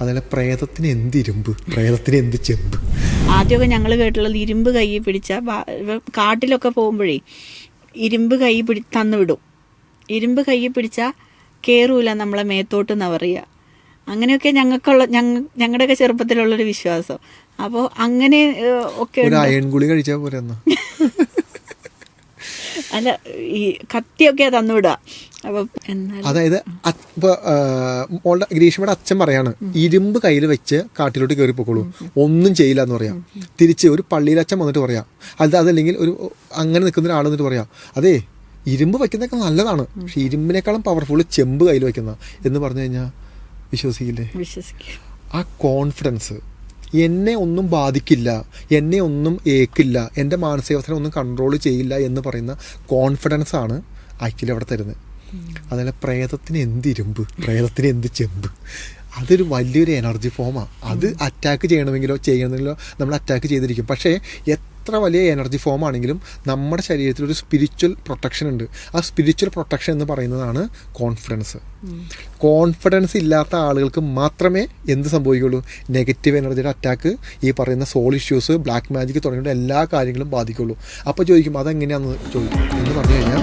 അതല്ല പ്രേതത്തിന് എന്ത് ഇരുമ്പ്, പ്രേതത്തിന് എന്ത് ചെമ്പ്. ആദ്യമൊക്കെ ഞങ്ങൾ കേട്ടുള്ളത് ഇരുമ്പ് കൈ പിടിച്ചാൽ കാട്ടിലൊക്കെ പോകുമ്പോഴേ ഇരുമ്പ് കൈ തന്നു വിടും. ഇരുമ്പ് കൈ പിടിച്ചാൽ കയറൂല നമ്മളെ മേത്തോട്ട് എന്നാ പറയുക. അങ്ങനെയൊക്കെ ഞങ്ങളുടെയൊക്കെ ചെറുപ്പത്തിലുള്ളൊരു വിശ്വാസം. അപ്പോൾ അങ്ങനെ ഒക്കെ ഒരു അയൺ ഗുളി കഴിച്ചാൽ പോലെ എന്നാ. അല്ല, ഈ കത്തിയൊക്കെ തന്നുവിടുക. അപ്പം അതായത് ഇപ്പോൾ ഗ്രീഷ്മയുടെ അച്ഛൻ പറയാണ് ഇരുമ്പ് കയ്യിൽ വെച്ച് കാട്ടിലോട്ട് കയറി പോയിക്കോളൂ, ഒന്നും ചെയ്യില്ല എന്ന് പറയാം. തിരിച്ച് ഒരു പള്ളിയിൽ അച്ഛൻ വന്നിട്ട് പറയാം, അതല്ലെങ്കിൽ ഒരു അങ്ങനെ നിൽക്കുന്ന ഒരാൾ വന്നിട്ട് പറയാം, അതേ ഇരുമ്പ് വയ്ക്കുന്നതൊക്കെ നല്ലതാണ്, പക്ഷെ ഇരുമ്പിനേക്കാളും പവർഫുൾ ചെമ്പ് കയ്യിൽ വയ്ക്കുന്ന എന്ന് പറഞ്ഞു കഴിഞ്ഞാൽ വിശ്വസിക്കില്ലേ? ആ കോൺഫിഡൻസ്, എന്നെ ഒന്നും ബാധിക്കില്ല, എന്നെ ഒന്നും ഏക്കില്ല, എൻ്റെ മാനസികാവസ്ഥനെ ഒന്നും കൺട്രോൾ ചെയ്യില്ല എന്ന് പറയുന്ന കോൺഫിഡൻസ് ആണ് ആക്ച്വലി അവിടെ തരുന്നത്. അതല്ല പ്രേതത്തിന് എന്ത് ഇരുമ്പ്, പ്രേതത്തിന് എന്ത് ചെമ്പ്. അതൊരു വലിയൊരു എനർജി ഫോമാണ്. അത് അറ്റാക്ക് ചെയ്യണമെങ്കിലോ നമ്മൾ അറ്റാക്ക് ചെയ്തിരിക്കും. പക്ഷേ എത്ര വലിയ എനർജി ഫോം ആണെങ്കിലും നമ്മുടെ ശരീരത്തിലൊരു സ്പിരിച്വൽ പ്രൊട്ടക്ഷൻ ഉണ്ട്. ആ സ്പിരിച്വൽ പ്രൊട്ടക്ഷൻ എന്ന് പറയുന്നതാണ് കോൺഫിഡൻസ്. കോൺഫിഡൻസ് ഇല്ലാത്ത ആളുകൾക്ക് മാത്രമേ എന്ത് സംഭവിക്കുള്ളൂ, നെഗറ്റീവ് എനർജിയുടെ അറ്റാക്ക്, ഈ പറയുന്ന സോൾ ഇഷ്യൂസ്, ബ്ലാക്ക് മാജിക് തുടങ്ങിയ എല്ലാ കാര്യങ്ങളും ബാധിക്കുള്ളൂ. അപ്പോൾ ചോദിക്കും അതെങ്ങനെയാണെന്ന് ചോദിക്കും. എന്ന് പറഞ്ഞു കഴിഞ്ഞാൽ